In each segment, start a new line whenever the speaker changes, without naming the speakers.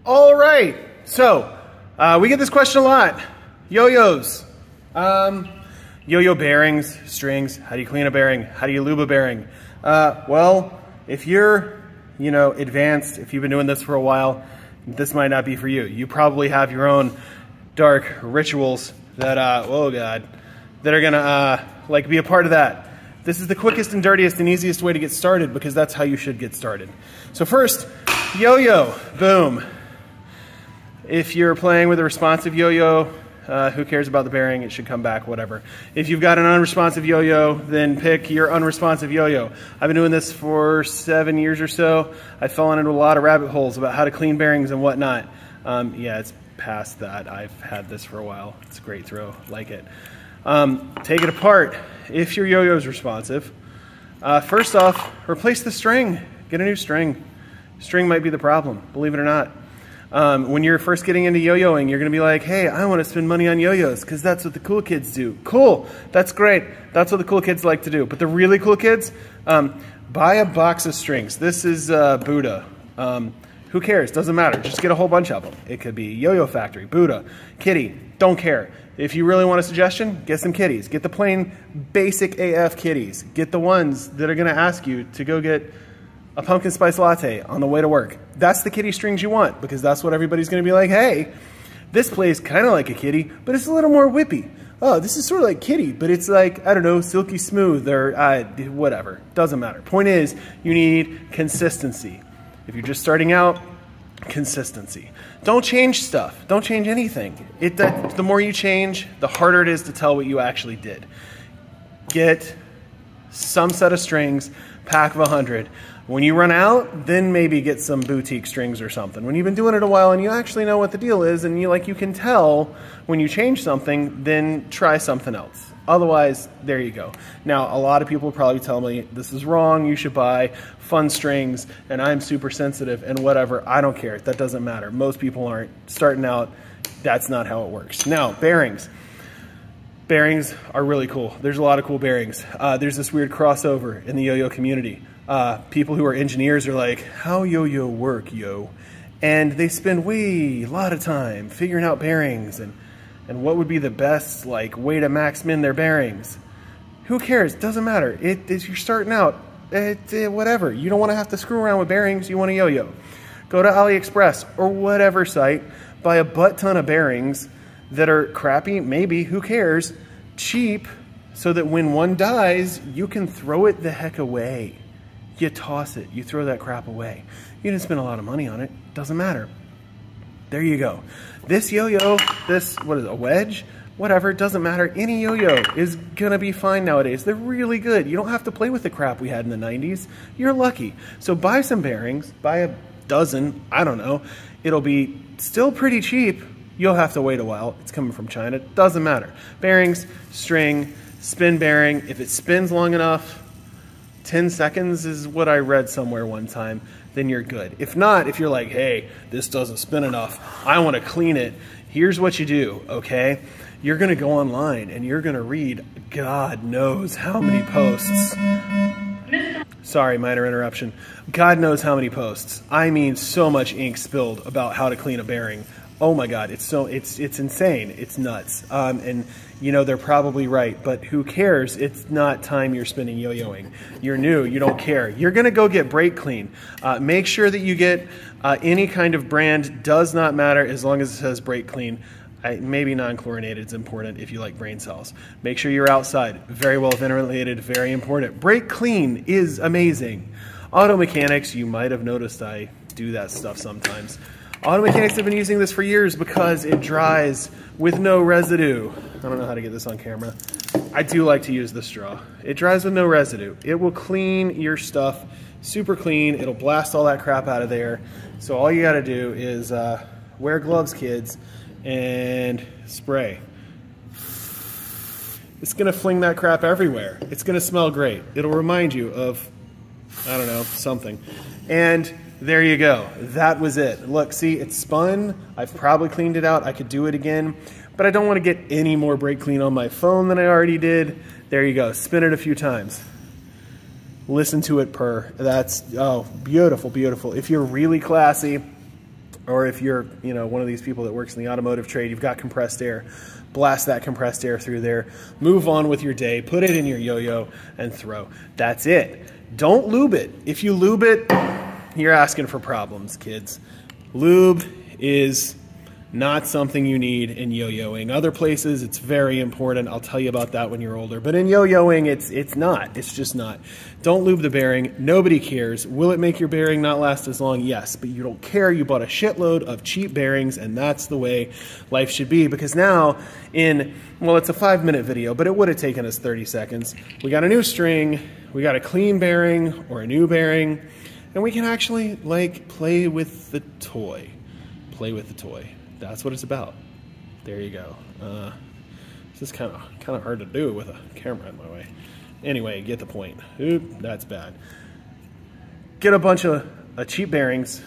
All right, so we get this question a lot. Yo-yos, yo-yo bearings, strings. How do you clean a bearing? How do you lube a bearing? Well, if you're, advanced, if you've been doing this for a while, this might not be for you. You probably have your own dark rituals that, oh God, that are gonna be a part of that. This is the quickest and dirtiest and easiest way to get started because that's how you should get started. So first, yo-yo, boom. If you're playing with a responsive yo-yo, who cares about the bearing? It should come back, whatever. If you've got an unresponsive yo-yo, then pick your unresponsive yo-yo. I've been doing this for 7 years or so. I've fallen into a lot of rabbit holes about how to clean bearings and whatnot. Yeah, it's past that. I've had this for a while. It's a great throw, like it. Take it apart. If your yo-yo is responsive, first off, replace the string. Get a new string. String might be the problem, believe it or not. When you're first getting into yo-yoing, you're going to be like, hey, I want to spend money on yo-yos because that's what the cool kids do. Cool. That's great. That's what the cool kids like to do. But the really cool kids, buy a box of strings. This is Buddha. Who cares? Doesn't matter. Just get a whole bunch of them. It could be Yo-Yo Factory, Buddha, Kitty. Don't care. If you really want a suggestion, get some kitties. Get the plain basic AF kitties. Get the ones that are going to ask you to go get a pumpkin spice latte on the way to work. That's the kitty strings you want because that's what everybody's going to be like, hey, this plays kind of like a kitty, but it's a little more whippy. Oh, this is sort of like kitty, but it's like, I don't know, silky smooth or whatever. Doesn't matter. Point is, you need consistency. If you're just starting out, consistency. Don't change stuff. Don't change anything. The more you change, the harder it is to tell what you actually did. Get some set of strings, pack of 100. When you run out, then maybe get some boutique strings or something. When you've been doing it a while and you actually know what the deal is and you can tell when you change something, then try something else. Otherwise, there you go. Now, a lot of people will probably tell me this is wrong, you should buy fun strings, and I'm super sensitive and whatever. I don't care. That doesn't matter. Most people aren't. Starting out, that's not how it works. Now, bearings. Bearings are really cool. There's a lot of cool bearings. There's this weird crossover in the yo-yo community. People who are engineers are like, how yo-yo work, yo? And they spend a lot of time figuring out bearings and what would be the best way to max min their bearings. Who cares? Doesn't matter. You're starting out. Whatever. You don't want to have to screw around with bearings. You want a yo-yo. Go to AliExpress or whatever site. Buy a butt ton of bearings that are crappy, maybe, who cares, cheap, so that when one dies, you can throw it the heck away. You toss it. You throw that crap away. You didn't spend a lot of money on it. Doesn't matter. There you go. This yo-yo, what is it, a wedge? Whatever, it doesn't matter. Any yo-yo is going to be fine nowadays. They're really good. You don't have to play with the crap we had in the 90s. You're lucky. So buy some bearings. Buy a dozen. I don't know. It'll be still pretty cheap. You'll have to wait a while. It's coming from China. Doesn't matter. Bearings, string, spin bearing. If it spins long enough, 10 seconds is what I read somewhere one time, then you're good. If not, if you're like, hey, this doesn't spin enough, I want to clean it, here's what you do, okay? You're going to go online and you're going to read God knows how many posts. Sorry, minor interruption. God knows how many posts. I mean, so much ink spilled about how to clean a bearing. Oh my God, it's insane. It's nuts. And they're probably right, but who cares? It's not time you're spending yo-yoing. You're new, you don't care. You're gonna go get brake clean. Make sure that you get any kind of brand, does not matter as long as it says brake clean. Maybe non-chlorinated is important if you like brain cells. Make sure you're outside, very well ventilated, very important. Brake clean is amazing. Auto mechanics, you might have noticed I do that stuff sometimes. Auto mechanics have been using this for years because it dries with no residue. I don't know how to get this on camera. I do like to use the straw. It dries with no residue. It will clean your stuff super clean. It'll blast all that crap out of there. So all you gotta do is wear gloves, kids, and spray. It's gonna fling that crap everywhere. It's gonna smell great. It'll remind you of, I don't know, something. And there you go. That was it. Look, see, it's spun. I've probably cleaned it out. I could do it again, but I don't want to get any more brake clean on my phone than I already did. There you go. Spin it a few times. Listen to it purr. That's, oh, beautiful, beautiful. If you're really classy, Or if you're, one of these people that works in the automotive trade, you've got compressed air, blast that compressed air through there, move on with your day, put it in your yo-yo and throw. That's it. Don't lube it. If you lube it, you're asking for problems, kids. Lube is not something you need in yo-yoing. Other places, it's very important. I'll tell you about that when you're older. But in yo-yoing, it's not. It's just not. Don't lube the bearing. Nobody cares. Will it make your bearing not last as long? Yes, but you don't care. You bought a shitload of cheap bearings, and that's the way life should be. Because now, it's a 5-minute video, but it would have taken us 30 seconds. We got a new string, we got a clean bearing or a new bearing, and we can actually, play with the toy. Play with the toy. That's what it's about. There you go. This is kind of hard to do with a camera in my way. Anyway, get the point. Oop, that's bad. Get a bunch of cheap bearings.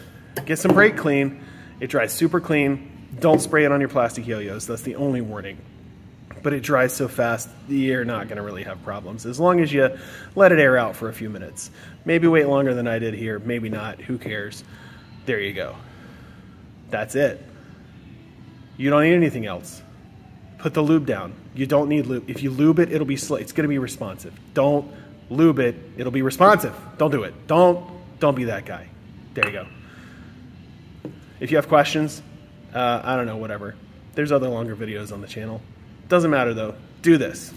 Get some brake clean. It dries super clean. Don't spray it on your plastic yo-yos. That's the only warning. But it dries so fast, you're not going to really have problems as long as you let it air out for a few minutes. Maybe wait longer than I did here. Maybe not. Who cares? There you go. That's it. You don't need anything else. Put the lube down. You don't need lube. If you lube it, it'll be slow. It's going to be responsive. Don't lube it. It'll be responsive. Don't do it. Don't be that guy. There you go. If you have questions, I don't know, whatever. There's other longer videos on the channel. Doesn't matter though. Do this.